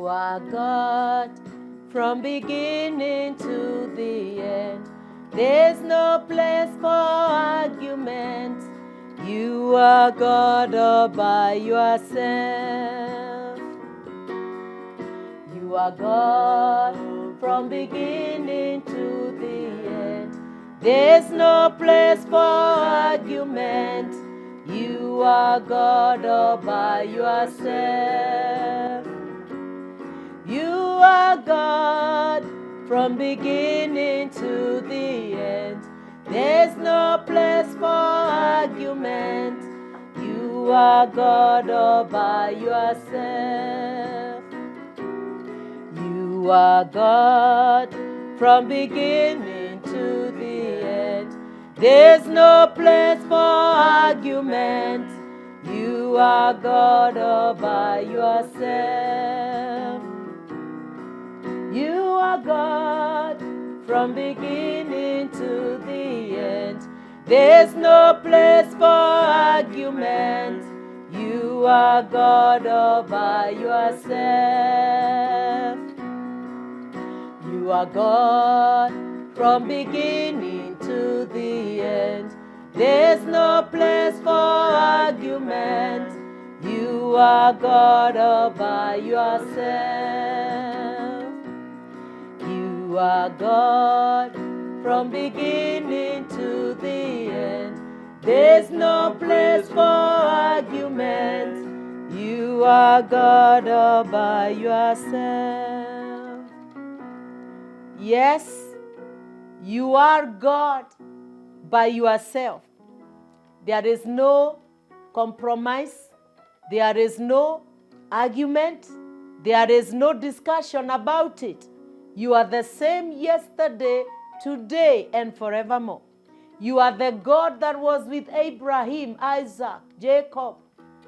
You are God from beginning to the end. There's no place for argument. You are God all by yourself. You are God from beginning to the end. There's no place for argument. You are God all by yourself. You are God from beginning to the end. There's no place for argument. You are God all by yourself. You are God from beginning to the end. There's no place for argument. You are God all by yourself. You are God from beginning to the end. There's no place for argument. You are God all by yourself. You are God from beginning to the end. There's no place for argument. You are God all by yourself. You are God from beginning to the end. There's no place for argument. You are God all by yourself. Yes, you are God by yourself. There is no compromise. There is no argument. There is no discussion about it. You are the same yesterday, today, and forevermore. You are the God that was with Abraham, Isaac, Jacob,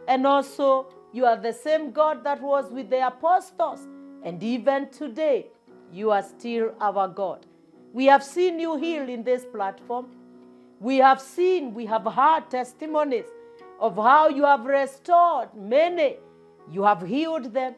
and also you are the same God that was with the apostles. And even today, you are still our God. We have seen you heal in this platform. We have heard testimonies of how you have restored many. You have healed them.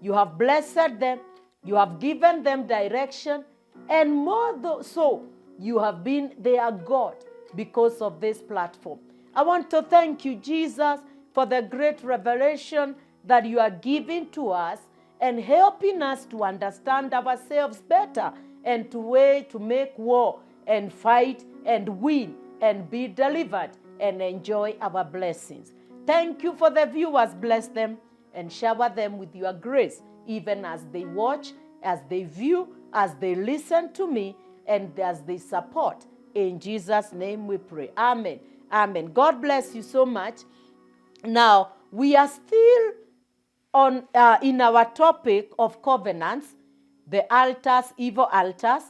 You have blessed them. You have given them direction. And more so, you have been their God because of this platform. I want to thank you, Jesus, for the great revelation that you are giving to us and helping us to understand ourselves better and to make war and fight and win and be delivered and enjoy our blessings. Thank you for the viewers. Bless them and shower them with your grace, even as they watch, as they view, as they listen to me, and as they support. In Jesus' name we pray. Amen. Amen. God bless you so much. Now, we are still in our topic of covenants, the altars, evil altars,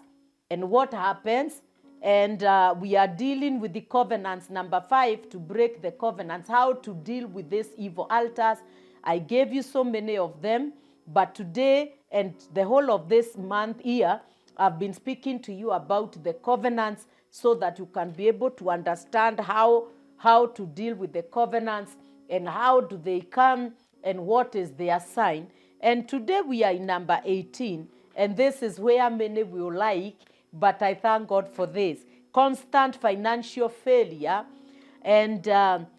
and what happens. And we are dealing with the covenants, number 5, to break the covenants, how to deal with these evil altars. I gave you so many of them, but today and the whole of this month here, I've been speaking to you about the covenants so that you can be able to understand how to deal with the covenants and how do they come and what is their sign. And today we are in number 18, and this is where many will like, but I thank God for this. Constant financial failure, and that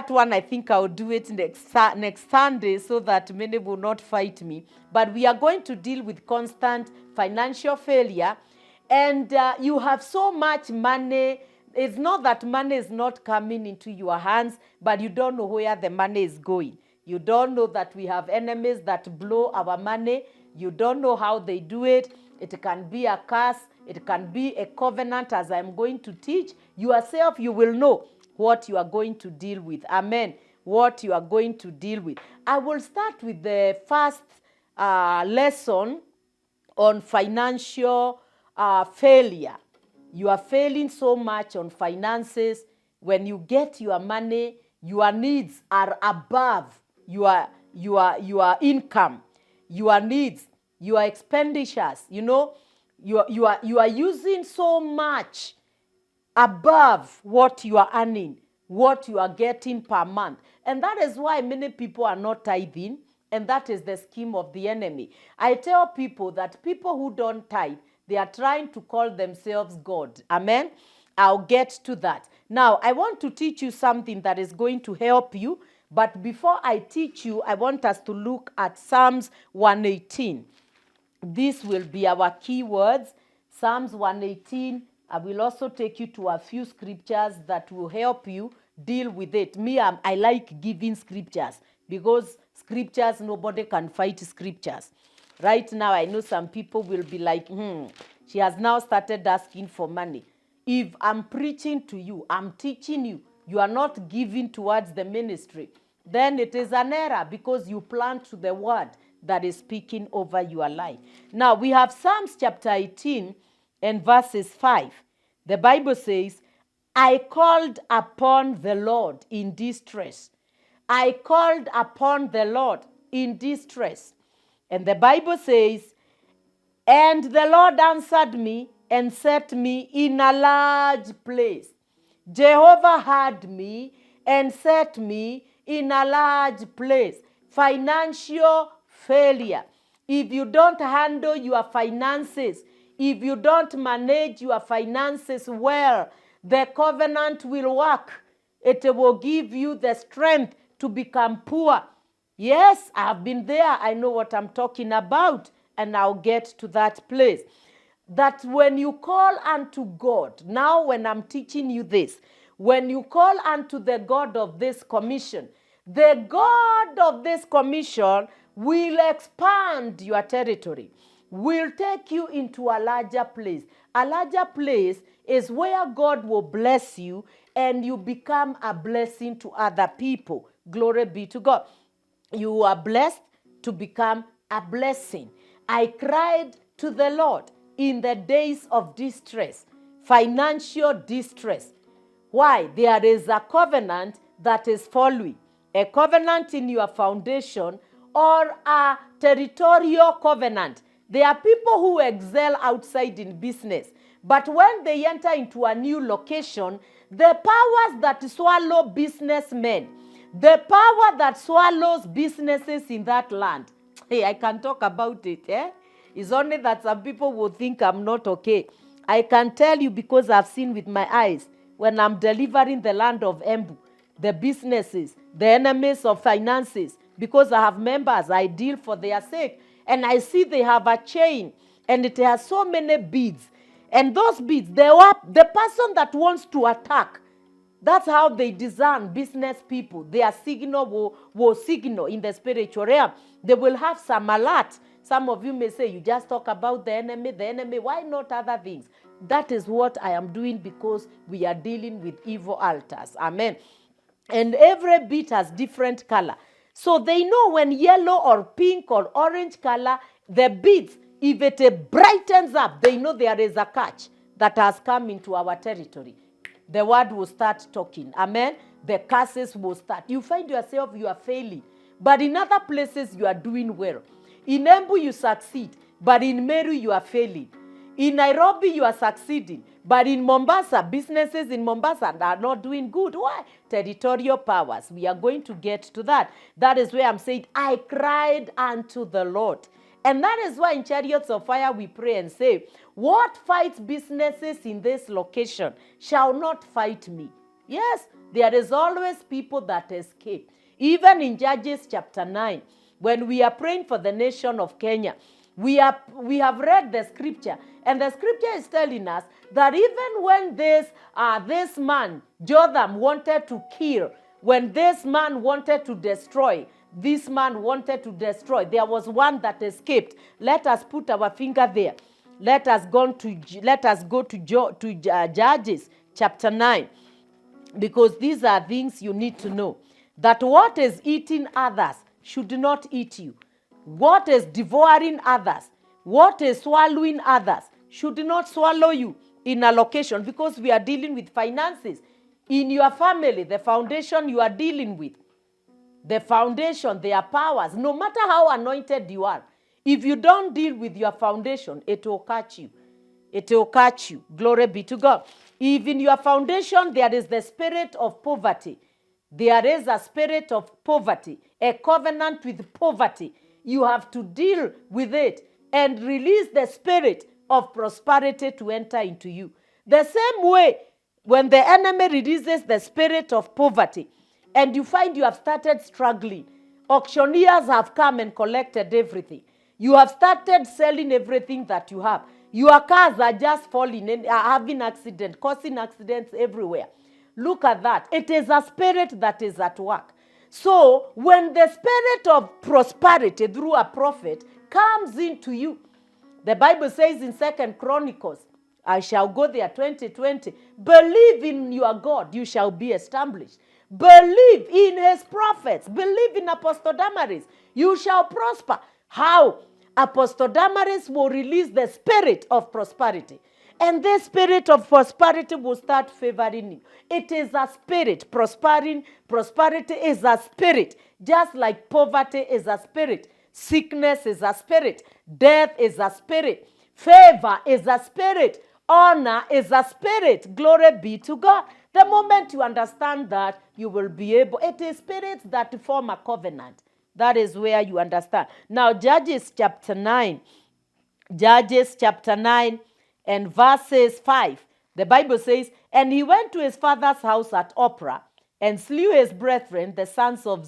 one I think I'll do it next Sunday so that many will not fight me. But we are going to deal with constant financial failure, and you have so much money. It's not that money is not coming into your hands, but you don't know where the money is going. You don't know that we have enemies that blow our money. You don't know how they do it. It can be a curse. It can be a covenant, as I'm going to teach. Yourself, you will know what you are going to deal with. Amen. What you are going to deal with. I will start with the first lesson on financial failure. You are failing so much on finances. When you get your money, your needs are above your income, your needs, your expenditures. You know, you are using so much above what you are earning, what you are getting per month. And that is why many people are not tithing, and that is the scheme of the enemy. I tell people that people who don't tithe, they are trying to call themselves God. Amen? I'll get to that. Now, I want to teach you something that is going to help you. But before I teach you, I want us to look at Psalms 118. This will be our key words. Psalms 118. I will also take you to a few scriptures that will help you deal with it. I like giving scriptures because scriptures, nobody can fight scriptures. Right now, I know some people will be like, she has now started asking for money. If I'm preaching to you, I'm teaching you, you are not giving towards the ministry, then it is an error because you plant to the word that is speaking over your life. Now, we have Psalms chapter 18 and verses 5. The Bible says, I called upon the Lord in distress. I called upon the Lord in distress. And the Bible says, and the Lord answered me and set me in a large place. Jehovah heard me and set me in a large place. Financial failure. If you don't handle your finances, if you don't manage your finances well, the covenant will work. It will give you the strength to become poor. Yes, I've been there. I know what I'm talking about, and I'll get to that place. That when you call unto God, now when I'm teaching you this, when you call unto the God of this commission, the God of this commission will expand your territory, will take you into a larger place. A larger place is where God will bless you and you become a blessing to other people. Glory be to God. You are blessed to become a blessing. I cried to the Lord in the days of distress, financial distress. Why? There is a covenant that is following. A covenant in your foundation or a territorial covenant. There are people who excel outside in business, but when they enter into a new location, the powers that swallow businessmen, the power that swallows businesses in that land, hey, I can talk about it, It's only that some people will think I'm not okay. I can tell you because I've seen with my eyes when I'm delivering the land of Embu, the businesses, the enemies of finances, because I have members, I deal for their sake. And I see they have a chain and it has so many beads. And those beads, the person that wants to attack, that's how they discern business people. Their signal will signal in the spiritual realm. They will have some alert. Some of you may say, you just talk about the enemy. Why not other things? That is what I am doing because we are dealing with evil altars. Amen. And every bead has different color. So they know when yellow or pink or orange color, the beads, if it brightens up, they know there is a catch that has come into our territory. The word will start talking. Amen. The curses will start. You find yourself, you are failing. But in other places, you are doing well. In Embu, you succeed. But in Meru, you are failing. In Nairobi, you are succeeding. But in Mombasa, businesses in Mombasa are not doing good. Why? Territorial powers. We are going to get to that. That is where I'm saying, I cried unto the Lord. And that is why in Chariots of Fire we pray and say, what fights businesses in this location shall not fight me. Yes, there is always people that escape. Even in Judges chapter 9, when we are praying for the nation of Kenya, we have read the scripture, and the scripture is telling us that even when this man, Jotham, wanted to kill, when this man wanted to destroy, there was one that escaped. Let us put our finger there. Let us go to Judges chapter 9, because these are things you need to know. That what is eating others should not eat you. What is devouring others, what is swallowing others, should not swallow you in a location, because we are dealing with finances. In your family, the foundation you are dealing with, the foundation, their powers, no matter how anointed you are, if you don't deal with your foundation, it will catch you. It will catch you. Glory be to God. If in your foundation there is the spirit of poverty, There is a spirit of poverty, a covenant with poverty. You have to deal with it and release the spirit of prosperity to enter into you. The same way, when the enemy releases the spirit of poverty, and you find you have started struggling, auctioneers have come and collected everything. You have started selling everything that you have. Your cars are just falling and are having accidents, causing accidents everywhere. Look at that. It is a spirit that is at work. So when the spirit of prosperity through a prophet comes into you, the Bible says in 2 Chronicles, I shall go there 20:20. Believe in your God, you shall be established. Believe in his prophets. Believe in Apostle Damaris. You shall prosper. How? Apostle Damaris will release the spirit of prosperity. And this spirit of prosperity will start favoring you. It is a spirit. Prosperity is a spirit. Just like poverty is a spirit. Sickness is a spirit. Death is a spirit. Favor is a spirit. Honor is a spirit. Glory be to God. The moment you understand that, you will be able. It is spirits that form a covenant. That is where you understand. Now, Judges chapter 9. Judges chapter 9 and verses 5. The Bible says, and he went to his father's house at Ophrah and slew his brethren, the sons of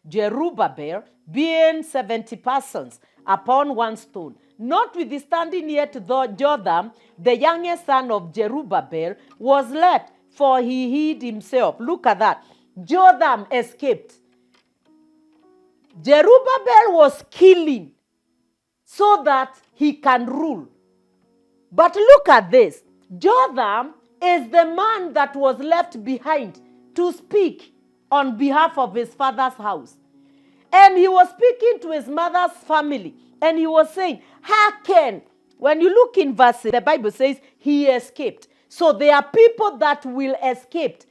Jerubbaal, being 70 persons, upon one stone. Notwithstanding yet, though Jotham, the youngest son of Jerubbaal, was left, for he hid himself. Look at that. Jotham escaped. Jerubbaal was killing so that he can rule. But look at this. Jotham is the man that was left behind to speak on behalf of his father's house. And he was speaking to his mother's family. And he was saying, hearken. When you look in verses, the Bible says he escaped. So there are people that will escape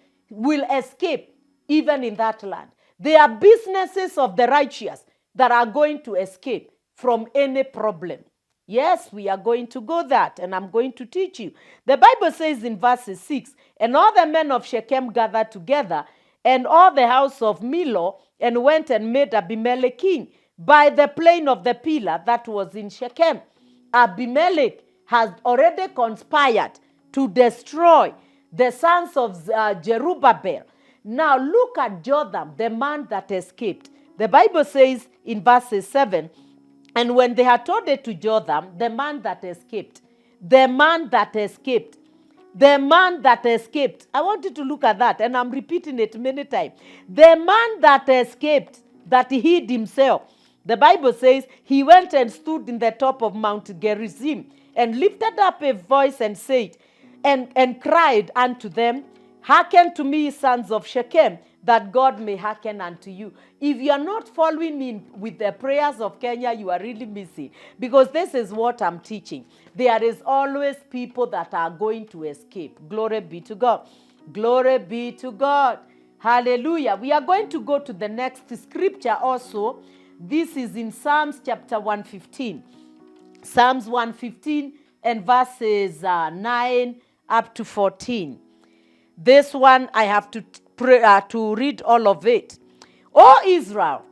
even in that land. There are businesses of the righteous that are going to escape from any problem. Yes, we are going to go that, and I'm going to teach you. The Bible says in verses 6, and all the men of Shechem gathered together, and all the house of Milo, and went and made Abimelech king by the plain of the pillar that was in Shechem. Abimelech has already conspired to destroy the sons of Jerubbaal. Now look at Jotham, the man that escaped. The Bible says in verses 7, and when they had told it to Jotham, the man that escaped, I want you to look at that, and I'm repeating it many times. The man that escaped, that hid himself, the Bible says he went and stood in the top of Mount Gerizim and lifted up a voice and said, and cried unto them, hearken to me, sons of Shechem, that God may hearken unto you. If you are not following me with the prayers of Kenya, you are really missing. Because this is what I'm teaching. There is always people that are going to escape. Glory be to God. Glory be to God. Hallelujah. We are going to go to the next scripture also. This is in Psalms chapter 115. Psalms 115 and verses 9 up to 14. This one I have to read all of it. O Israel,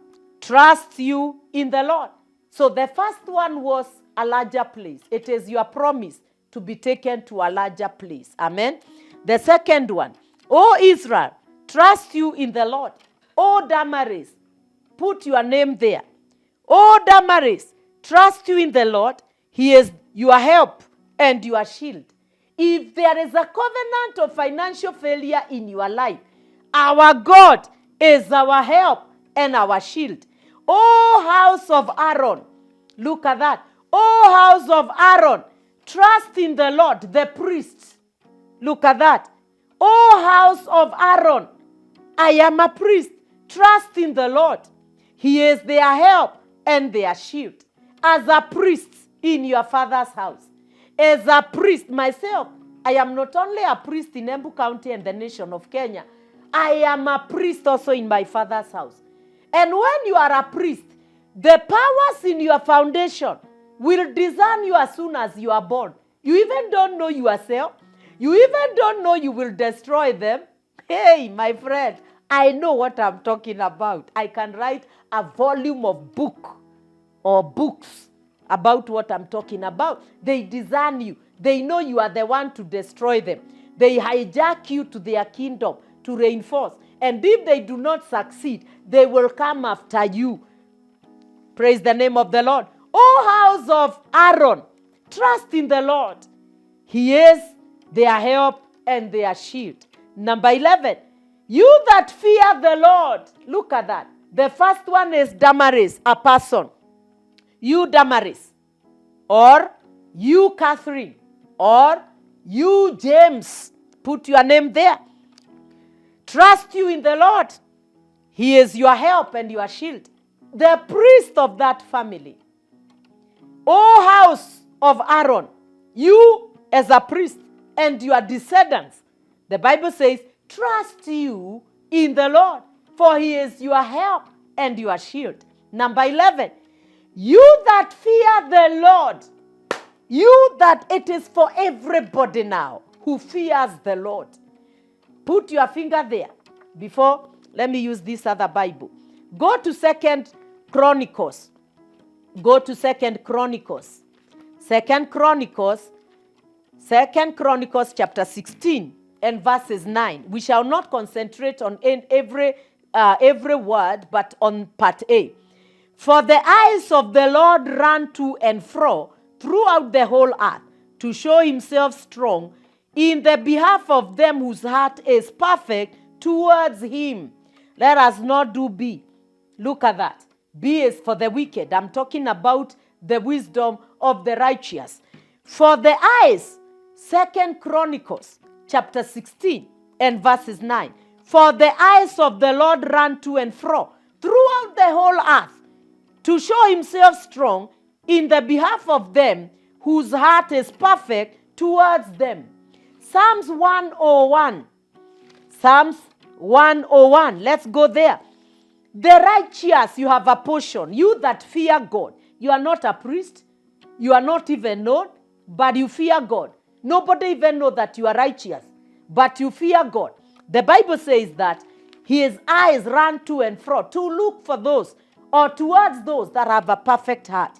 trust you in the Lord. So the first one was a larger place. It is your promise to be taken to a larger place. Amen. The second one, O Israel, trust you in the Lord. O Damaris, put your name there. O Damaris, trust you in the Lord. He is your help and your shield. If there is a covenant of financial failure in your life, our God is our help and our shield. O house of Aaron, look at that. O house of Aaron, trust in the Lord, the priests. Look at that. O house of Aaron, I am a priest. Trust in the Lord. He is their help and their shield. As a priest in your father's house. As a priest myself, I am not only a priest in Embu County and the nation of Kenya, I am a priest also in my father's house. And when you are a priest, the powers in your foundation will discern you as soon as you are born. You even don't know yourself. You even don't know you will destroy them. Hey, my friend, I know what I'm talking about. I can write a volume of book or books about what I'm talking about. They discern you. They know you are the one to destroy them. They hijack you to their kingdom to reinforce. And if they do not succeed, they will come after you. Praise the name of the Lord. O house of Aaron, trust in the Lord. He is their help and their shield. Number 11, you that fear the Lord. Look at that. The first one is Damaris, a person. You Damaris, or you Catherine, or you James. Put your name there. Trust you in the Lord. He is your help and your shield. The priest of that family. O house of Aaron, you as a priest and your descendants. The Bible says, trust you in the Lord, for he is your help and your shield. Number 11, you that fear the Lord, you that it is for everybody now who fears the Lord. Put your finger there before, let me use this other Bible. Go to 2 Chronicles. Go to 2 Chronicles. 2 Chronicles chapter 16 and verses 9. We shall not concentrate on every word, but on part A. For the eyes of the Lord run to and fro throughout the whole earth, to show himself strong in the behalf of them whose heart is perfect towards him. Let us not do B. Look at that. B is for the wicked. I'm talking about the wisdom of the righteous. For the eyes, 2 Chronicles chapter 16 and verses 9. For the eyes of the Lord run to and fro throughout the whole earth, to show himself strong in the behalf of them whose heart is perfect towards them. Psalms 101. Psalms 101. Let's go there. The righteous, you have a portion. You that fear God. You are not a priest. You are not even known, but you fear God. Nobody even knows that you are righteous, but you fear God. The Bible says that his eyes run to and fro to look for those or towards those that have a perfect heart.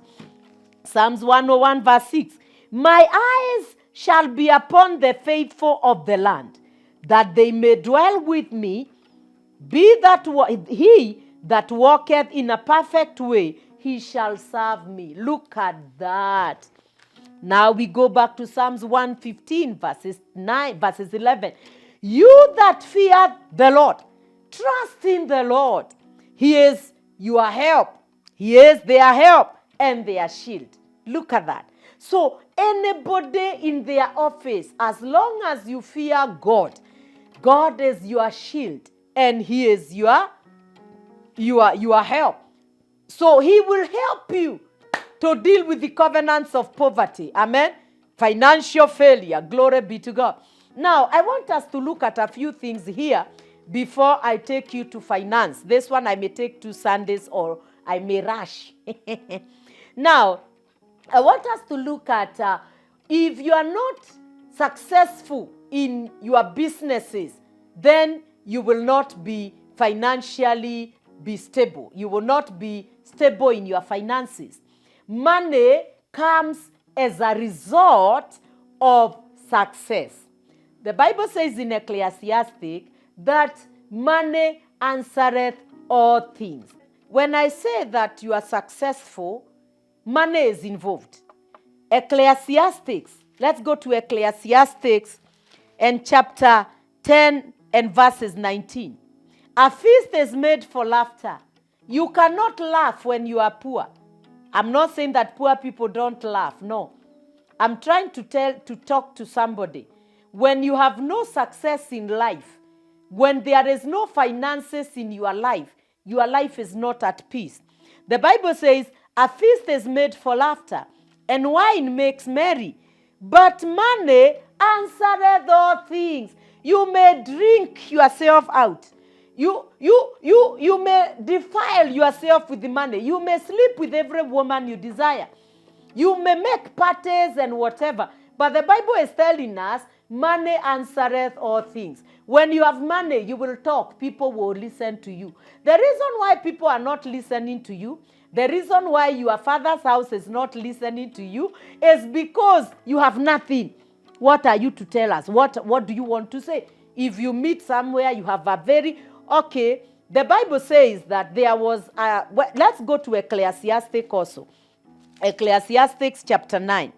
Psalms 101 verse 6. My eyes shall be upon the faithful of the land, that they may dwell with me. Be that he that walketh in a perfect way, he shall serve me. Look at that. Now we go back to Psalms 115 verses 11. You that fear the Lord, trust in the Lord. He is your help. He is their help and their shield. Look at that. So anybody in their office, as long as you fear God, God is your shield and he is your help. So he will help you to deal with the covenants of poverty. Amen. Financial failure. Glory be to God. Now, I want us to look at a few things here before I take you to finance. This one I may take 2 Sundays or I may rush. Now, I want us to look at if you are not successful in your businesses, then you will not be financially stable. You will not be stable in your finances. Money comes as a result of success. The Bible says in Ecclesiastes that money answereth all things. When I say that you are successful, money is involved. Ecclesiastes, let's go to Ecclesiastes and chapter 10 and verses 19. A feast is made for laughter. You cannot laugh when you are poor. I'm not saying that poor people don't laugh. No. I'm trying to talk to somebody. When you have no success in life, when there is no finances in your life is not at peace. The Bible says, a feast is made for laughter, and wine makes merry. But money answereth all things. You may drink yourself out. You may defile yourself with the money. You may sleep with every woman you desire. You may make parties and whatever. But the Bible is telling us, money answereth all things. When you have money, you will talk. People will listen to you. The reason why people are not listening to you, the reason why your father's house is not listening to you is because you have nothing. What are you to tell us? What do you want to say? If you meet somewhere, you have a very, okay, the Bible says that there was, let's go to Ecclesiastes also. Ecclesiastes chapter 9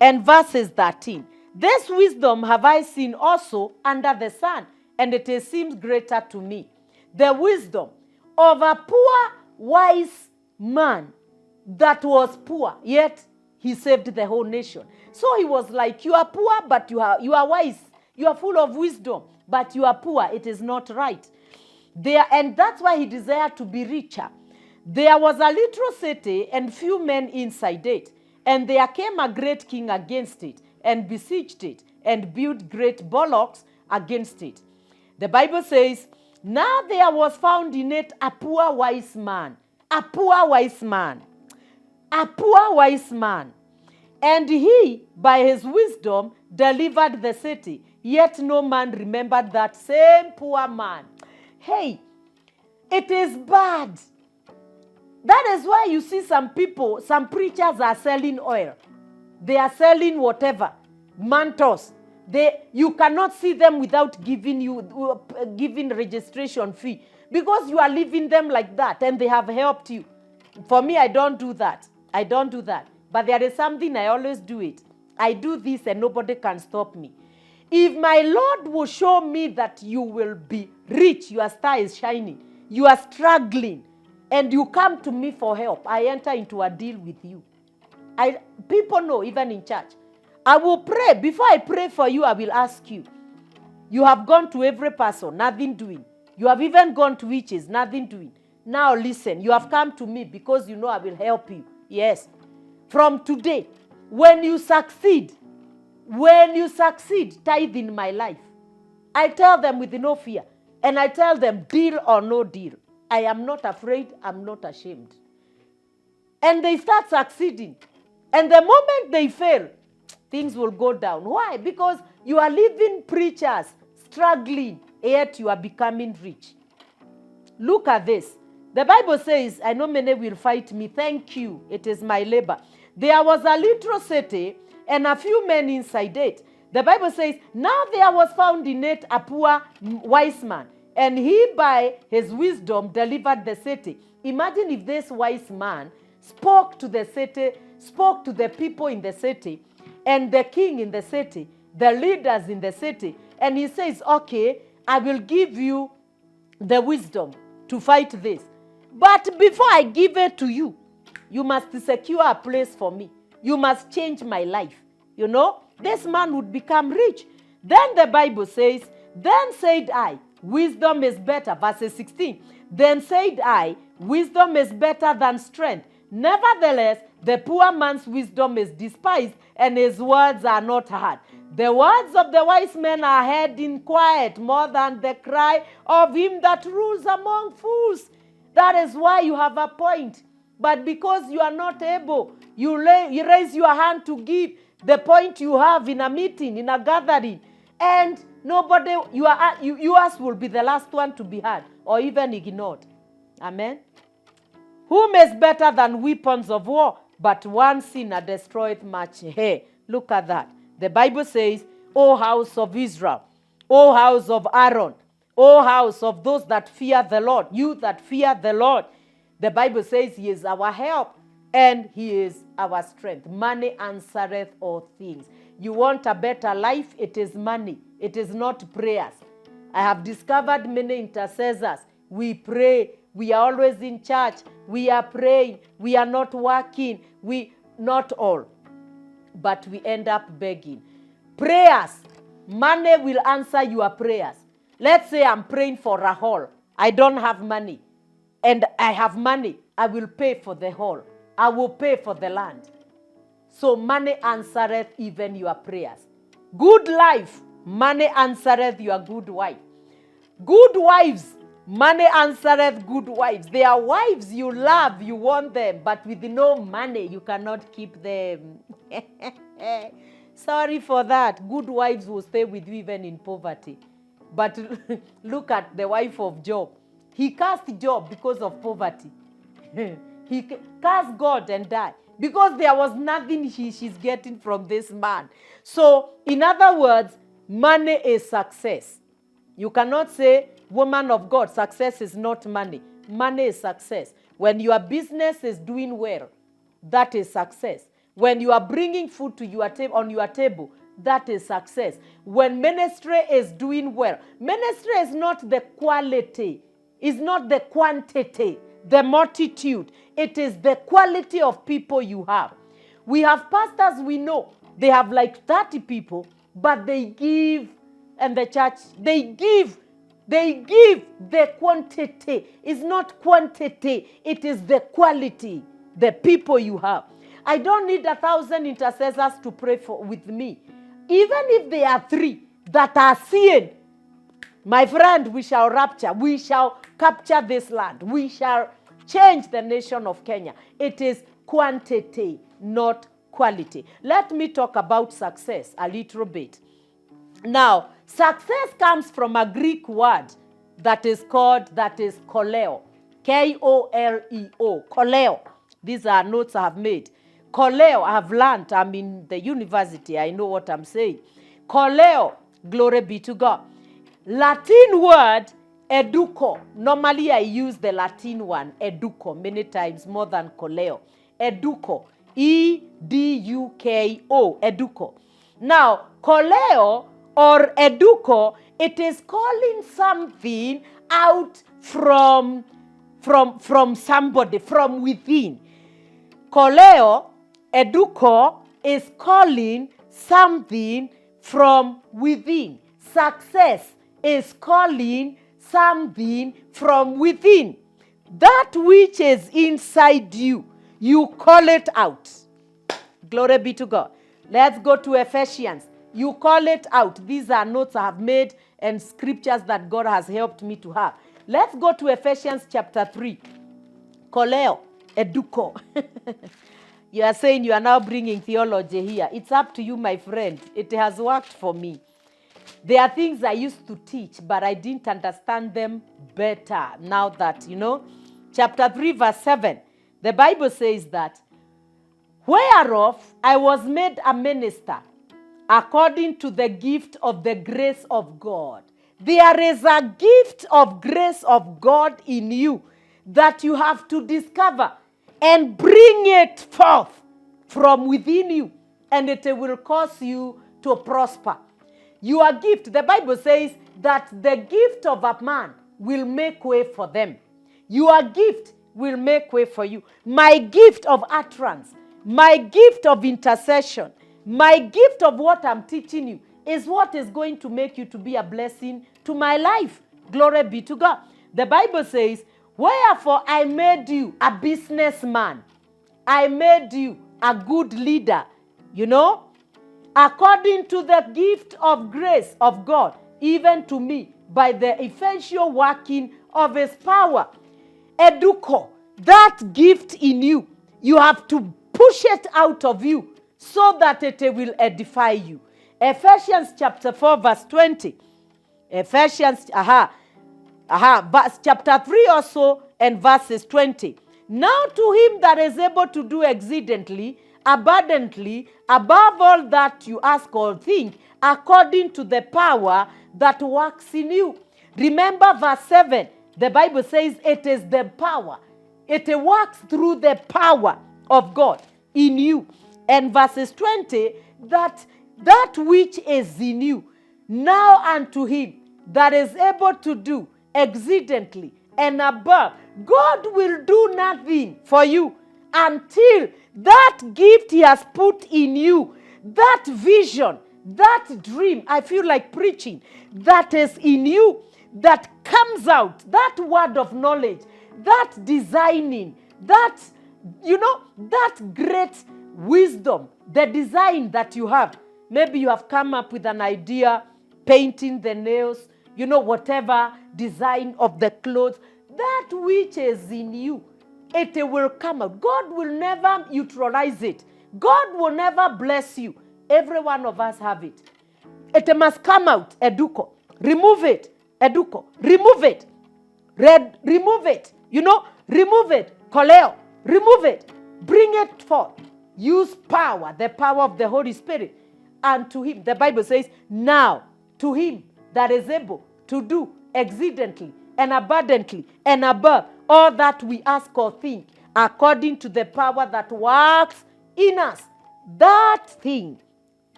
and verses 13. This wisdom have I seen also under the sun, and it seems greater to me. The wisdom of a poor wise man that was poor, yet he saved the whole nation. So he was like, you are poor, but you are wise. You are full of wisdom, but you are poor. It is not right. And that's why he desired to be richer. There was a little city and few men inside it. And there came a great king against it, and besieged it, and built great bullocks against it. The Bible says, now there was found in it a poor wise man. A poor wise man. A poor wise man. And he, by his wisdom, delivered the city. Yet no man remembered that same poor man. Hey, it is bad. That is why you see some people, some preachers are selling oil. They are selling whatever, mantles. You cannot see them without giving registration fee, because you are leaving them like that and they have helped you. For me, I don't do that. I don't do that. But there is something I always do it. I do this and nobody can stop me. If my Lord will show me that you will be rich, your star is shining, you are struggling, and you come to me for help, I enter into a deal with you. People know, even in church. I will pray. Before I pray for you, I will ask you. You have gone to every person, nothing doing. You have even gone to witches, nothing doing. Now listen, you have come to me because you know I will help you. Yes. From today, when you succeed, tithe in my life. I tell them with no fear. And I tell them, deal or no deal. I am not afraid, I'm not ashamed. And they start succeeding. And the moment they fail, things will go down. Why? Because you are leaving preachers struggling, yet you are becoming rich. Look at this. The Bible says, I know many will fight me. Thank you. It is my labor. There was a little city and a few men inside it. The Bible says, now there was found in it a poor wise man, and he by his wisdom delivered the city. Imagine if this wise man spoke to the city, spoke to the people in the city, and the king in the city, the leaders in the city, and he says, okay, I will give you the wisdom to fight this. But before I give it to you, you must secure a place for me. You must change my life. You know, this man would become rich. Then the Bible says, then said I, wisdom is better. Verse 16. Then said I, wisdom is better than strength. Nevertheless, the poor man's wisdom is despised, and his words are not heard. The words of the wise men are heard in quiet, more than the cry of him that rules among fools. That is why you have a point. But because you are not able, you raise your hand to give the point you have in a meeting, in a gathering, and nobody, yours will be the last one to be heard or even ignored. Amen. Whom is better than weapons of war? But one sinner destroyeth much. Hey, look at that. The Bible says, O house of Israel, O house of Aaron, O house of those that fear the Lord, you that fear the Lord. The Bible says he is our help and he is our strength. Money answereth all things. You want a better life? It is money. It is not prayers. I have discovered many intercessors. We pray. We are always in church. We are praying. We are not working. Not all. But we end up begging. Prayers. Money will answer your prayers. Let's say I'm praying for a hall. I don't have money. And I have money. I will pay for the hall. I will pay for the land. So money answereth even your prayers. Good life. Money answereth your good wife. Good wives. Money answereth good wives. They are wives you love, you want them, but with no money, you cannot keep them. Sorry for that. Good wives will stay with you even in poverty. But look at the wife of Job. He cursed Job because of poverty. He cursed God and died because there was nothing she's getting from this man. So, in other words, money is success. You cannot say, woman of God, success is not money. Money is success. When your business is doing well, that is success. When you are bringing food to your on your table, that is success. When ministry is doing well, ministry is not the quality, it's not the quantity, the multitude. It is the quality of people you have. We have pastors we know, they have like 30 people, but they give, and the church, they give the quantity. It's not quantity, it is the quality, the people you have. I don't need 1,000 intercessors to pray with me. Even if they are 3 that are seeing, my friend, we shall rapture, we shall capture this land, we shall change the nation of Kenya. It is quantity, not quality. Let me talk about success a little bit. Now, success comes from a Greek word that is koleo. K-O-L-E-O. Koleo. These are notes I have made. Koleo, I have learned. I'm in the university. I know what I'm saying. Koleo, glory be to God. Latin word, educo. Normally I use the Latin one, educo, many times more than koleo. Educo. E-D-U-K-O. Educo. Now, koleo or educo, it is calling something out from somebody, from within. Koleo, educo, is calling something from within. Success is calling something from within. That which is inside you, you call it out. Glory be to God. Let's go to Ephesians. You call it out. These are notes I have made and scriptures that God has helped me to have. Let's go to Ephesians chapter 3. Koleo, educo. You are saying you are now bringing theology here. It's up to you, my friend. It has worked for me. There are things I used to teach, but I didn't understand them better now that, Chapter 3, verse 7. The Bible says that, whereof I was made a minister, according to the gift of the grace of God. There is a gift of grace of God in you that you have to discover and bring it forth from within you, and it will cause you to prosper. Your gift, the Bible says that the gift of a man will make way for them. Your gift will make way for you. My gift of utterance, my gift of intercession, my gift of what I'm teaching you is what is going to make you to be a blessing to my life. Glory be to God. The Bible says, wherefore I made you a businessman. I made you a good leader, according to the gift of grace of God, even to me, by the effectual working of his power. Educo, that gift in you, you have to push it out of you so that it will edify you. Ephesians chapter 4, verse 20. Ephesians, chapter 3 also, and verses 20. Now to him that is able to do exceedingly, abundantly, above all that you ask or think, according to the power that works in you. Remember verse 7. The Bible says it is the power. It works through the power of God in you. And verses 20, that which is in you, now unto him that is able to do exceedingly and above. God will do nothing for you until that gift he has put in you, that vision, that dream, I feel like preaching, that is in you, that comes out, that word of knowledge, that designing, that great wisdom, the design that you have. Maybe you have come up with an idea, painting the nails, whatever design of the clothes, that which is in you, it will come out. God will never neutralize it. God will never bless you. Every one of us have it. It must come out, educo. remove it. Eduko, remove it. Remove it. Remove it. Koleo, remove it. Bring it forth. Use power, the power of the Holy Spirit. And to him, the Bible says, now to him that is able to do exceedingly and abundantly and above all that we ask or think, according to the power that works in us. That thing,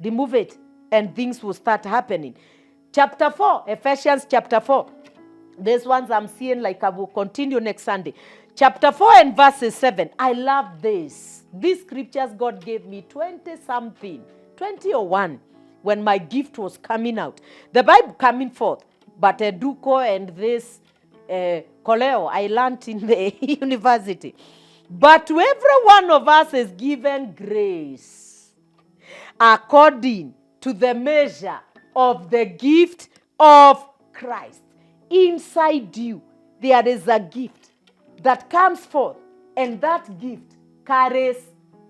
remove it, and things will start happening. Chapter 4, Ephesians chapter 4. These ones I'm seeing like I will continue next Sunday. Chapter 4 and verses 7. I love this. These scriptures God gave me 20-something, 20 or 1, when my gift was coming out. The Bible coming forth. But Eduko and this Koleo, I learned in the university. But to every one of us is given grace according to the measure of the gift of Christ. Inside you, there is a gift that comes forth, and that gift carries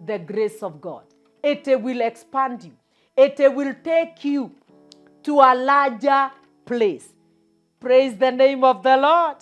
the grace of God. It will expand you. It will take you to a larger place. Praise the name of the Lord.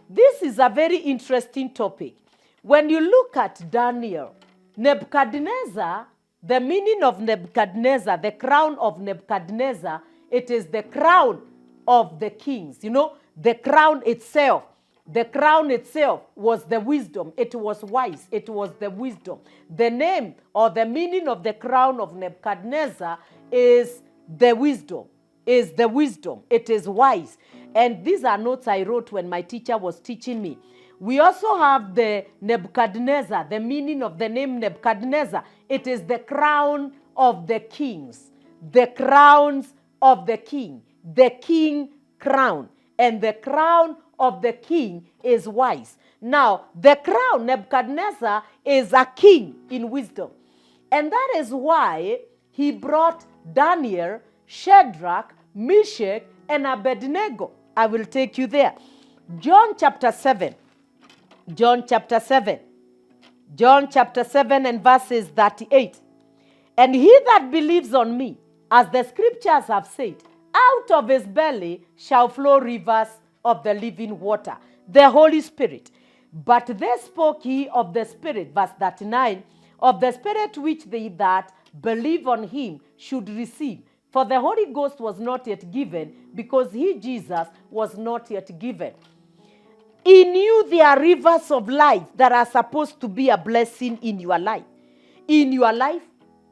This is a very interesting topic. When you look at Daniel, Nebuchadnezzar, the meaning of Nebuchadnezzar, the crown of Nebuchadnezzar, it is the crown of the kings. The crown itself. The crown itself was the wisdom. It was wise. It was the wisdom. The name or the meaning of the crown of Nebuchadnezzar is the wisdom. It is wise. And these are notes I wrote when my teacher was teaching me. We also have the Nebuchadnezzar, the meaning of the name Nebuchadnezzar. It is the crown of the kings. The crowns of the king. The king crown. And the crown of the king is wise. Now, the crown, Nebuchadnezzar, is a king in wisdom. And that is why he brought Daniel, Shadrach, Meshach, and Abednego. I will take you there. John chapter 7 and verses 38. And he that believes on me, as the scriptures have said, out of his belly shall flow rivers of the living water, the Holy Spirit. But they spoke he of the Spirit, verse 39, of the Spirit which they that believe on him should receive. For the Holy Ghost was not yet given, because he, Jesus, was not yet given. In you there are rivers of life that are supposed to be a blessing in your life. In your life,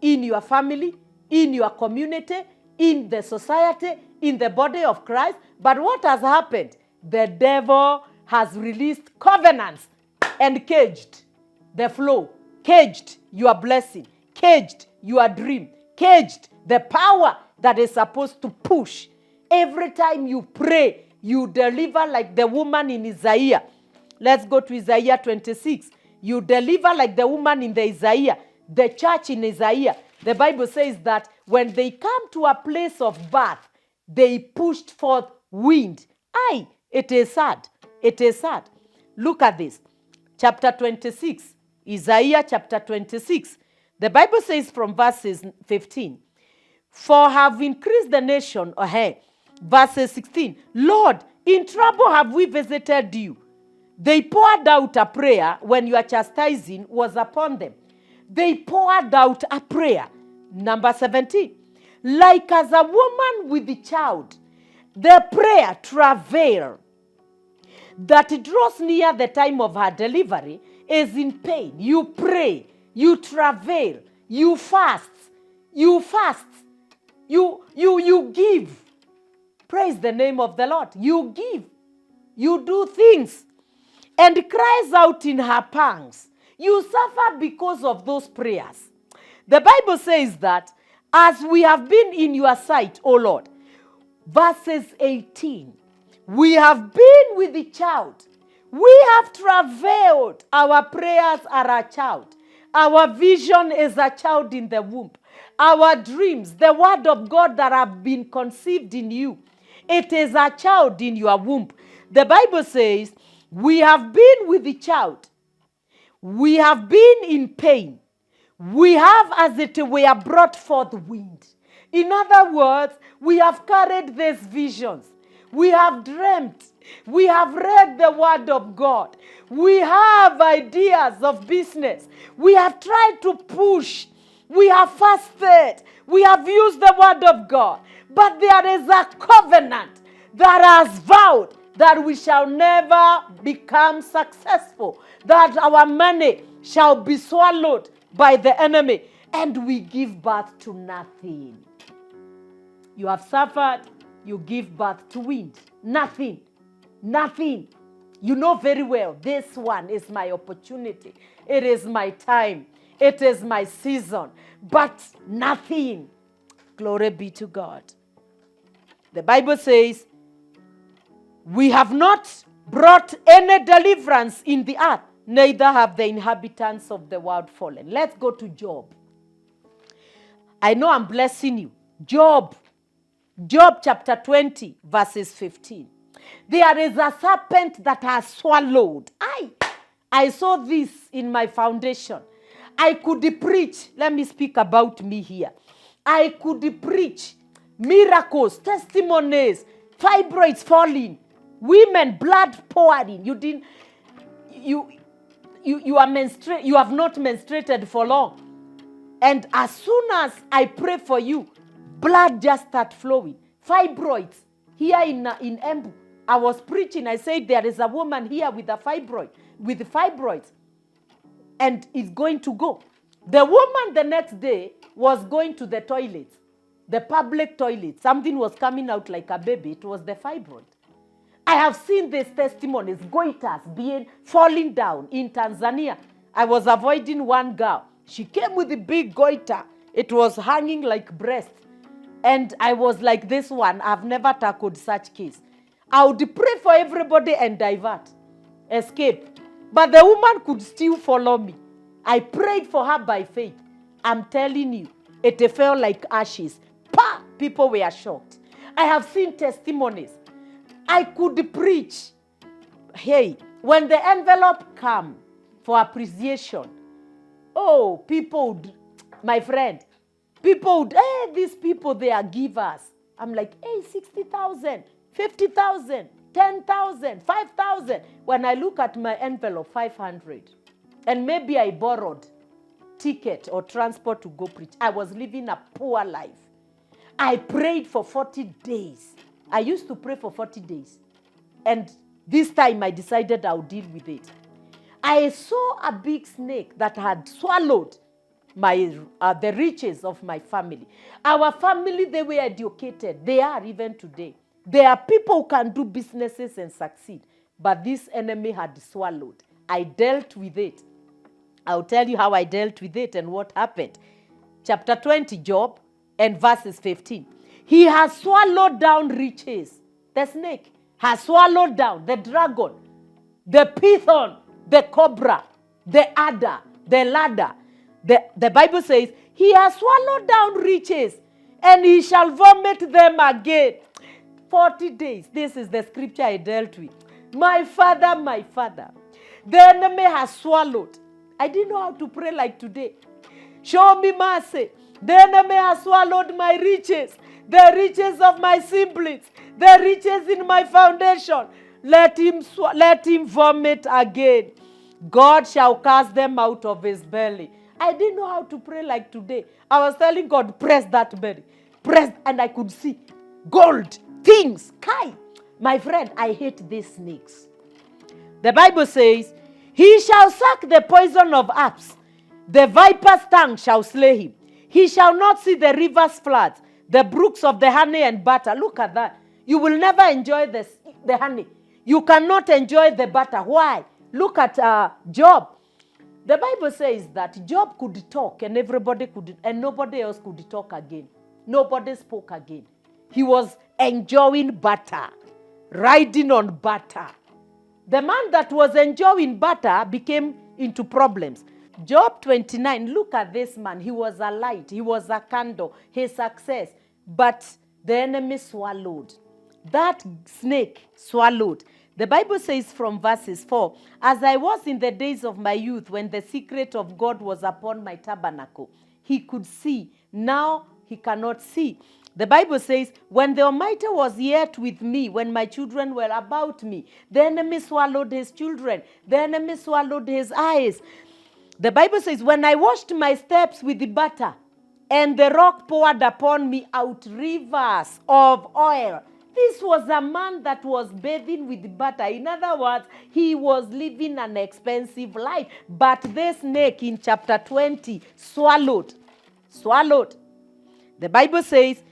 in your family, in your community, in the society, in the body of Christ. But what has happened? The devil has released covenants and caged the flow, caged your blessing, caged your dream, caged the power that is supposed to push. Every time you pray, you deliver like the woman in Isaiah. Let's go to Isaiah 26. You deliver like the woman in the Isaiah, the church in Isaiah. The Bible says that when they come to a place of birth, they pushed forth wind. Aye, it is sad. It is sad. Look at this. Chapter 26. Isaiah chapter 26. The Bible says from verses 15. For have increased the nation ahead. Verses 16. Lord, in trouble have we visited you. They poured out a prayer when your chastising was upon them. They poured out a prayer. Number 17. Like as a woman with a child, the prayer travail that draws near the time of her delivery is in pain. You pray, you travail, you fast, you give. Praise the name of the Lord. You give, you do things, and cries out in her pangs. You suffer because of those prayers. The Bible says that as we have been in your sight, O Lord, verses 18, we have been with the child. We have travailed. Our prayers are a child. Our vision is a child in the womb. Our dreams, the word of God that have been conceived in you, it is a child in your womb. The Bible says, we have been with the child. We have been in pain. We have, as it were, brought forth wind. In other words, we have carried these visions. We have dreamt. We have read the word of God. We have ideas of business. We have tried to push. We have fasted. We have used the word of God. But there is a covenant that has vowed that we shall never become successful, that our money shall be swallowed by the enemy, and we give birth to nothing. You have suffered, you give birth to wind. Nothing. Nothing. You know very well, this one is my opportunity. It is my time. It is my season. But nothing. Glory be to God. The Bible says, we have not brought any deliverance in the earth, neither have the inhabitants of the world fallen. Let's go to Job. I know I'm blessing you. Job chapter 20, verses 15. There is a serpent that has swallowed. I saw this in my foundation. I could preach. Let me speak about me here. I could preach miracles, testimonies, fibroids falling, women blood pouring. You have not menstruated for long. And as soon as I pray for you, blood just start flowing. Fibroids. Here in Embu, I was preaching. I said there is a woman here with fibroids. And it's going to go. The woman the next day was going to the toilet, the public toilet. Something was coming out like a baby. It was the fibroid. I have seen these testimonies, goiters falling down in Tanzania. I was avoiding one girl. She came with a big goiter. It was hanging like breast. And I was like, this one, I've never tackled such case. I would pray for everybody and divert, escape. But the woman could still follow me. I prayed for her by faith. I'm telling you, it fell like ashes. Pa! People were shocked. I have seen testimonies. I could preach. Hey, when the envelope come for appreciation, oh, people would, my friend, people would, hey, these people, they are givers. I'm like, hey, 60,000, 50,000, 10,000, 5,000. When I look at my envelope, 500. And maybe I borrowed ticket or transport to go preach. I was living a poor life. I prayed for 40 days. I used to pray for 40 days. And this time I decided I would deal with it. I saw a big snake that had swallowed the riches of my family. Our family, they were educated. They are even today. There are people who can do businesses and succeed. But this enemy had swallowed. I dealt with it. I'll tell you how I dealt with it and what happened. Chapter 20, Job, and verses 15. He has swallowed down riches. The snake has swallowed down the dragon, the python, the cobra, the adder, the ladder. The Bible says, he has swallowed down riches, and he shall vomit them again. 40 days. This is the scripture I dealt with. My father, the enemy has swallowed. I didn't know how to pray like today. Show me mercy. The enemy has swallowed my riches, the riches of my siblings, the riches in my foundation. Let him vomit again. God shall cast them out of his belly. I didn't know how to pray like today. I was telling God, press that belly. Press, and I could see gold, things. Kai. My friend, I hate these snakes. The Bible says, he shall suck the poison of apes. The viper's tongue shall slay him. He shall not see the river's floods, the brooks of the honey and butter. Look at that. You will never enjoy the honey. You cannot enjoy the butter. Why? Look at Job. The Bible says that Job could talk and nobody else could talk again. Nobody spoke again. He was enjoying butter, riding on butter. The man that was enjoying butter became into problems. Job 29, look at this man. He was a light. He was a candle. His success. But the enemy swallowed. That snake swallowed. The Bible says from verses 4, as I was in the days of my youth, when the secret of God was upon my tabernacle, he could see. Now he cannot see. The Bible says, when the Almighty was yet with me, when my children were about me, the enemy swallowed his children. The enemy swallowed his eyes. The Bible says, when I washed my steps with the butter, and the rock poured upon me out rivers of oil. This was a man that was bathing with butter. In other words, he was living an expensive life. But the snake in chapter 20 swallowed. The Bible says,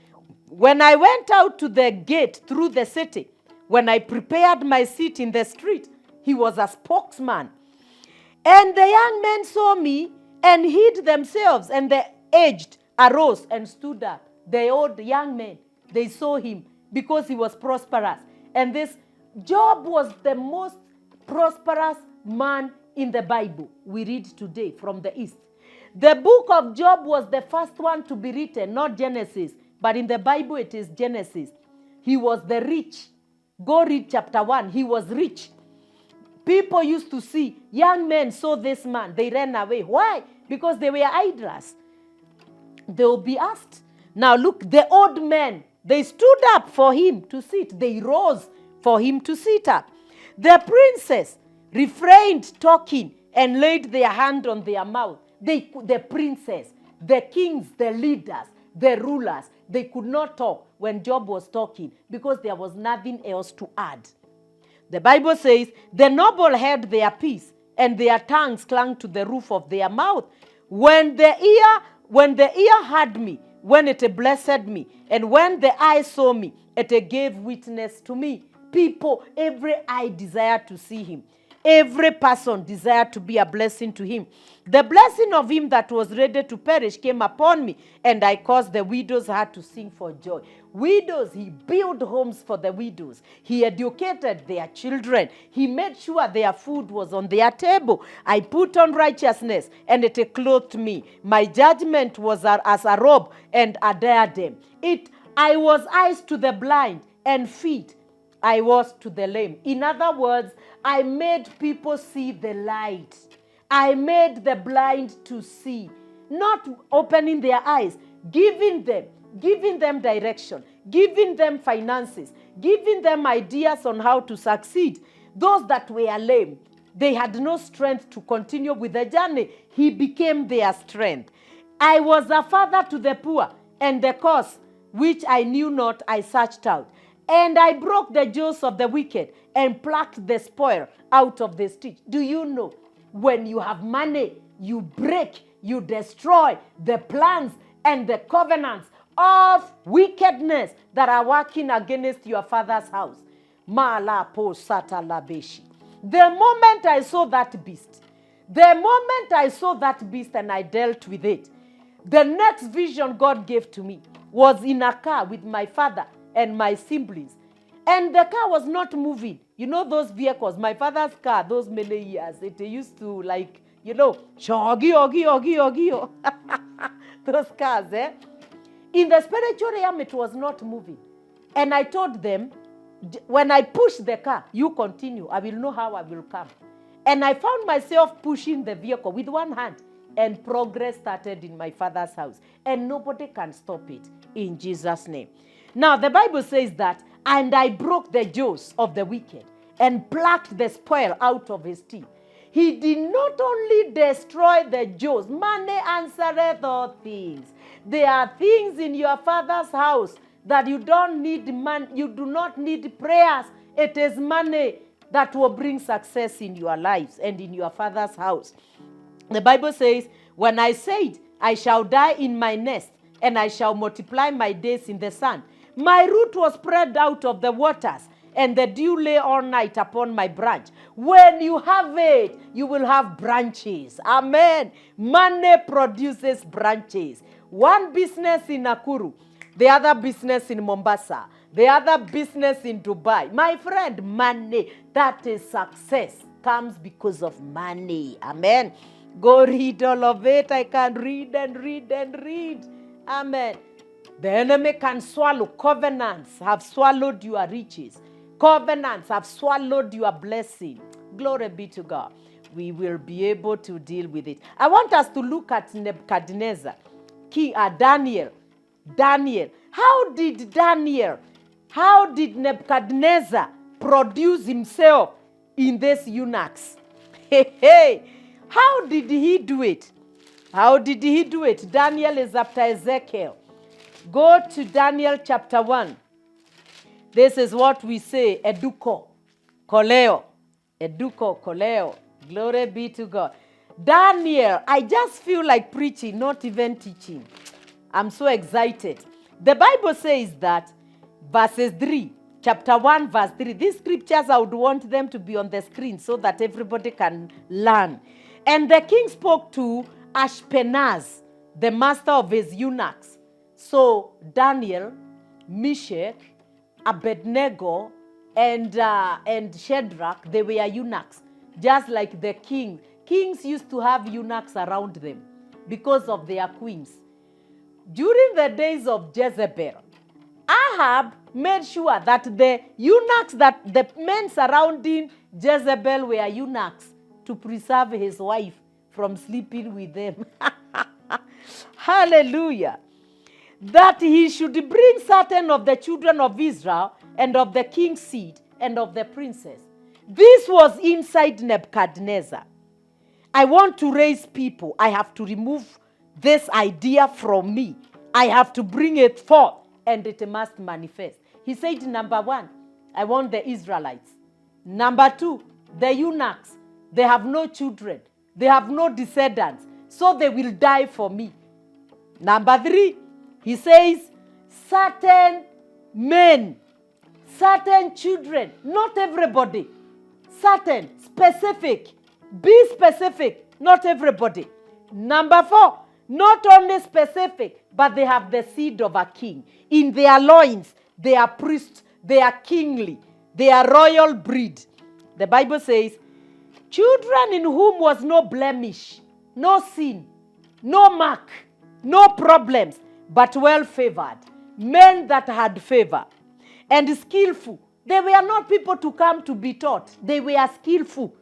when I went out to the gate through the city, when I prepared my seat in the street, he was a spokesman. And the young men saw me and hid themselves, and the aged arose and stood up. The old young men, they saw him because he was prosperous. And this Job was the most prosperous man in the Bible. We read today from the East. The book of Job was the first one to be written, not Genesis, but in the Bible it is Genesis. He was the rich. Go read chapter 1. He was rich. People used to see, young men saw this man. They ran away. Why? Because they were idlers. They will be asked. Now look, the old men, they stood up for him to sit. They rose for him to sit up. The princes refrained talking and laid their hand on their mouth. The princes, the kings, the leaders, the rulers, they could not talk when Job was talking because there was nothing else to add. The Bible says, the noble held their peace and their tongues clung to the roof of their mouth. When the ear heard me, when it blessed me, and when the eye saw me, it gave witness to me. People, every eye desired to see him. Every person desired to be a blessing to him. The blessing of him that was ready to perish came upon me, and I caused the widows' heart to sing for joy. Widows, he built homes for the widows. He educated their children. He made sure their food was on their table. I put on righteousness, and it clothed me. My judgment was as a robe and a diadem. I was eyes to the blind, and feet I was to the lame. In other words, I made people see the light. I made the blind to see, not opening their eyes, giving them direction, giving them finances, giving them ideas on how to succeed. Those that were lame, they had no strength to continue with the journey. He became their strength. I was a father to the poor, and the cause which I knew not I searched out. And I broke the jaws of the wicked and plucked the spoil out of the street. Do you know, when you have money, you break, you destroy the plans and the covenants of wickedness that are working against your father's house. The moment I saw that beast, and I dealt with it, the next vision God gave to me was in a car with my father and my siblings. And the car was not moving. You know those vehicles, my father's car, those many years, it used to shogio. Those cars, In the spiritual realm, it was not moving. And I told them, when I push the car, you continue. I will know how I will come. And I found myself pushing the vehicle with one hand. And progress started in my father's house. And nobody can stop it in Jesus' name. Now, the Bible says that, and I broke the jaws of the wicked and plucked the spoil out of his teeth. He did not only destroy the jaws. Money answereth all things. There are things in your father's house that you don't need money. You do not need prayers. It is money that will bring success in your lives and in your father's house. The Bible says, when I said, I shall die in my nest, and I shall multiply my days in the sand. My root was spread out of the waters, and the dew lay all night upon my branch. When you have it, you will have branches. Amen. Money produces branches. One business in Nakuru, the other business in Mombasa, the other business in Dubai. My friend, money, that is success, comes because of money. Amen. Go read all of it. I can read and read and read. Amen. The enemy can swallow. Covenants have swallowed your riches. Covenants have swallowed your blessing. Glory be to God. We will be able to deal with it. I want us to look at Nebuchadnezzar. Daniel How did Nebuchadnezzar produce himself in these eunuchs? Hey, how did he do it? How did he do it? Daniel is after Ezekiel. Go to Daniel chapter 1. This is what we say, eduko, koleo. Eduko, koleo. Glory be to God. Daniel, I just feel like preaching, not even teaching. I'm so excited. The Bible says that, verses 3, chapter 1, verse 3. These scriptures, I would want them to be on the screen so that everybody can learn. And the king spoke to Ashpenaz, the master of his eunuchs. So Daniel, Meshach, Abednego, and Shadrach, they were eunuchs, just like the king. Kings used to have eunuchs around them because of their queens. During the days of Jezebel, Ahab made sure that the eunuchs, that the men surrounding Jezebel were eunuchs to preserve his wife from sleeping with them. Hallelujah. That he should bring certain of the children of Israel and of the king's seed and of the princess. This was inside Nebuchadnezzar. I want to raise people. I have to remove this idea from me. I have to bring it forth and it must manifest. He said, number 1, I want the Israelites. Number 2, the eunuchs. They have no children. They have no descendants. So they will die for me. Number 3, he says, certain men, certain children, not everybody, certain, specific, be specific, not everybody. Number 4, not only specific, but they have the seed of a king. In their loins, they are priests, they are kingly, they are royal breed. The Bible says, children in whom was no blemish, no sin, no mark, no problems, but well-favored, men that had favor, and skillful. They were not people to come to be taught. They were skillful.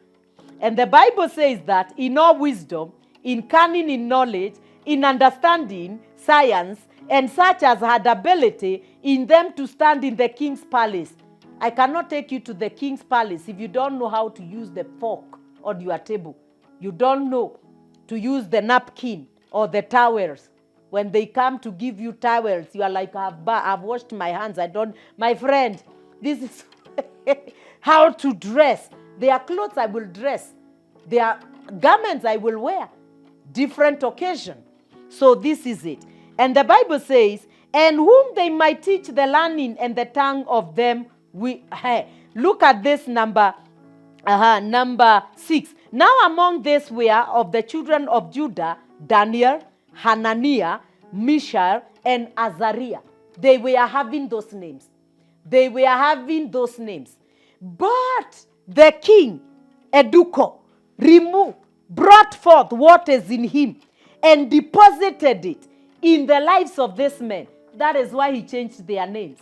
And the Bible says that in all wisdom, in cunning, in knowledge, in understanding, science, and such as had ability in them to stand in the king's palace. I cannot take you to the king's palace if you don't know how to use the fork on your table. You don't know to use the napkin or the towels. When they come to give you towels, you are like, I've washed my hands. My friend, this is how to dress. Their clothes I will dress. Their garments I will wear. Different occasion. So this is it. And the Bible says, and whom they might teach the learning and the tongue of them. Look at this number 6. Now among these were of the children of Judah, Daniel, Hananiah, Mishael, and Azariah. They were having those names. They were having those names. But the king, Eduko, brought forth what is in him and deposited it in the lives of this men. That is why he changed their names.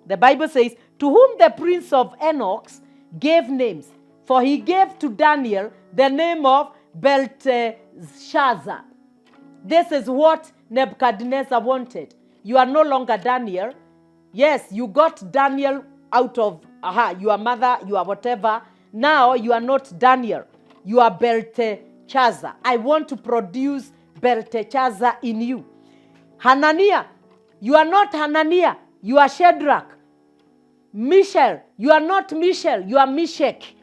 The Bible says, to whom the prince of Enoch gave names, for he gave to Daniel the name of Belteshazzar. This is what Nebuchadnezzar wanted. You are no longer Daniel. Yes, you got Daniel out of your mother, you are whatever. Now you are not Daniel. You are Belteshazzar. I want to produce Belteshazzar in you. Hananiah, you are not Hananiah. You are Shadrach. Mishael, you are not Mishael. You are Meshach.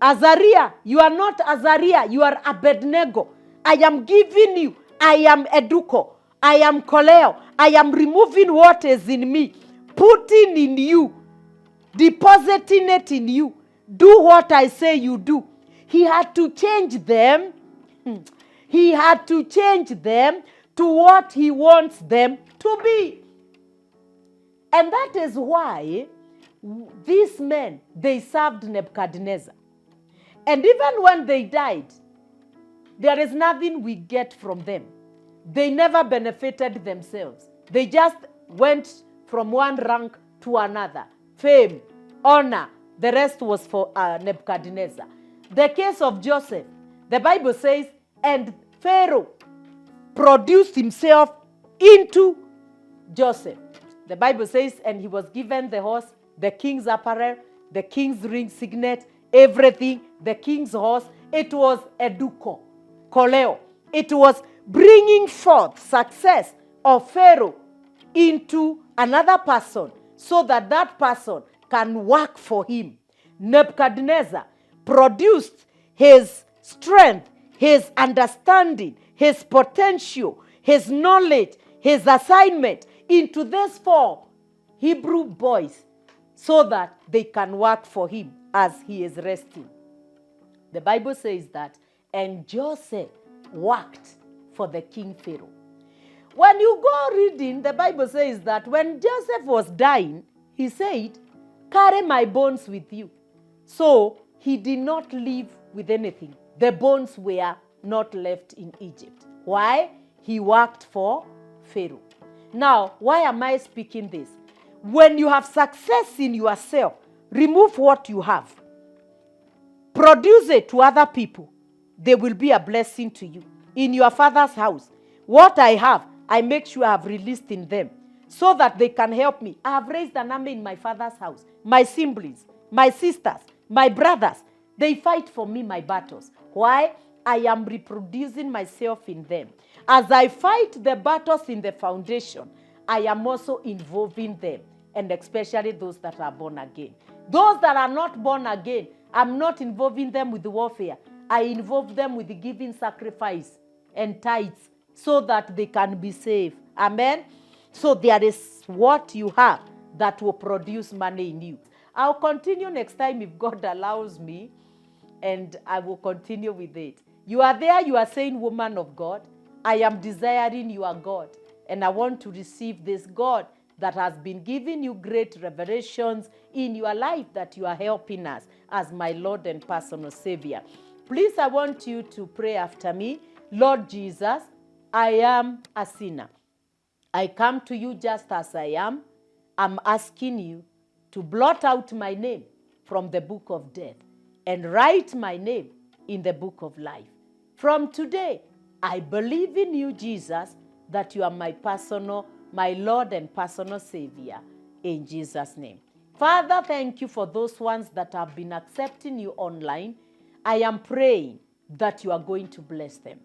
Azariah, you are not Azariah. You are Abednego. I am giving you. I am Eduko. I am Koleo. I am removing what is in me, putting in you, depositing it in you. Do what I say you do. He had to change them. He had to change them to what he wants them to be. And that is why these men, they served Nebuchadnezzar. And even when they died, there is nothing we get from them. They never benefited themselves. They just went from one rank to another. Fame, honor, the rest was for Nebuchadnezzar. The case of Joseph, the Bible says, and Pharaoh produced himself into Joseph. The Bible says, and he was given the horse, the king's apparel, the king's ring signet, everything, the king's horse. It was eduko, koleo. It was bringing forth success of Pharaoh into another person so that that person can work for him. Nebuchadnezzar produced his strength, his understanding, his potential, his knowledge, his assignment into these 4 Hebrew boys so that they can work for him as he is resting. The Bible says that, and Joseph worked for the king Pharaoh. When you go reading, the Bible says that when Joseph was dying, he said, carry my bones with you. So he did not leave with anything. The bones were not left in Egypt. Why? He worked for Pharaoh. Now, why am I speaking this? When you have success in yourself, remove what you have. Produce it to other people. They will be a blessing to you. In your father's house, what I have, I make sure I have released in them so that they can help me. I have raised an army in my father's house. My siblings, my sisters, my brothers, they fight for me my battles. Why? I am reproducing myself in them. As I fight the battles in the foundation, I am also involving them, and especially those that are born again. Those that are not born again, I'm not involving them with warfare. I involve them with the giving sacrifice and tithes so that they can be saved. Amen? So there is what you have that will produce money in you. I'll continue next time if God allows me, and I will continue with it. You are there, you are saying, woman of God, I am desiring your God, and I want to receive this God that has been giving you great revelations in your life that you are helping us as my Lord and personal Savior. Please, I want you to pray after me. Lord Jesus, I am a sinner. I come to you just as I am. I'm asking you to blot out my name from the book of death and write my name in the book of life. From today, I believe in you, Jesus, that you are my Lord and personal Savior, in Jesus' name. Father, thank you for those ones that have been accepting you online. I am praying that you are going to bless them.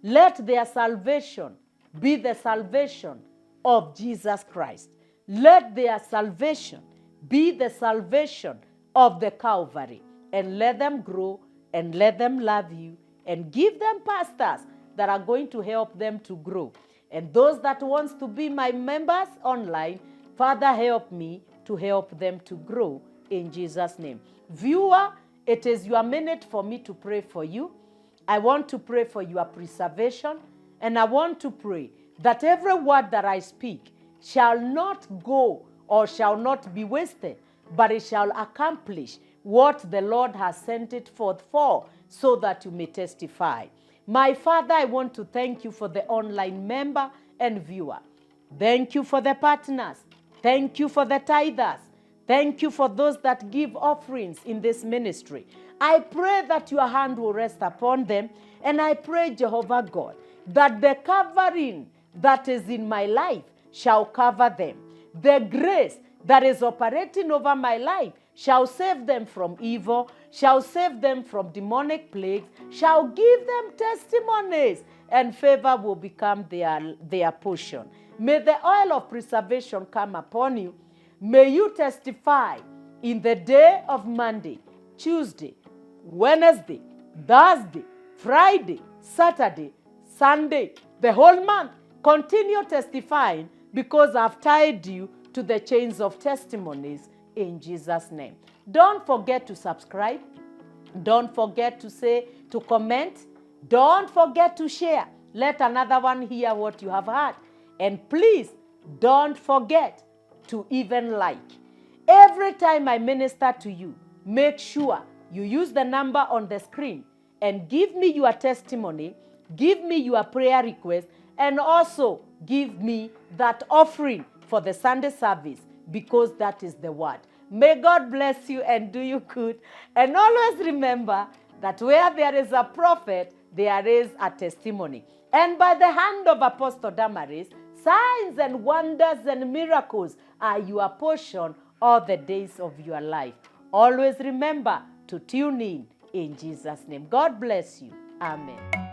Let their salvation be the salvation of Jesus Christ. Let their salvation be the salvation of the Calvary. And let them grow and let them love you and give them pastors that are going to help them to grow. And those that wants to be my members online, Father, help me to help them to grow in Jesus' name. Viewer, it is your minute for me to pray for you. I want to pray for your preservation, and I want to pray that every word that I speak shall not go or shall not be wasted, but it shall accomplish what the Lord has sent it forth for, so that you may testify. My Father, I want to thank you for the online member and viewer. Thank you for the partners. Thank you for the tithers. Thank you for those that give offerings in this ministry. I pray that your hand will rest upon them, and I pray, Jehovah God, that the covering that is in my life shall cover them. The grace that is operating over my life shall save them from evil, shall save them from demonic plagues, shall give them testimonies, and favor will become their portion. May the oil of preservation come upon you. May you testify in the day of Monday, Tuesday, Wednesday, Thursday, Friday, Saturday, Sunday, the whole month. Continue testifying, because I've tied you to the chains of testimonies in Jesus' name. Don't forget to subscribe. Don't forget to comment. Don't forget to share. Let another one hear what you have heard. And please don't forget to even like. Every time I minister to you, make sure you use the number on the screen and give me your testimony, give me your prayer request, and also give me that offering for the Sunday service, because that is the word. May God bless you and do you good. And always remember that where there is a prophet, there is a testimony. And by the hand of Apostle Damaris, Signs and wonders and miracles are your portion all the days of your life. Always remember to tune in Jesus' name. God bless you. Amen.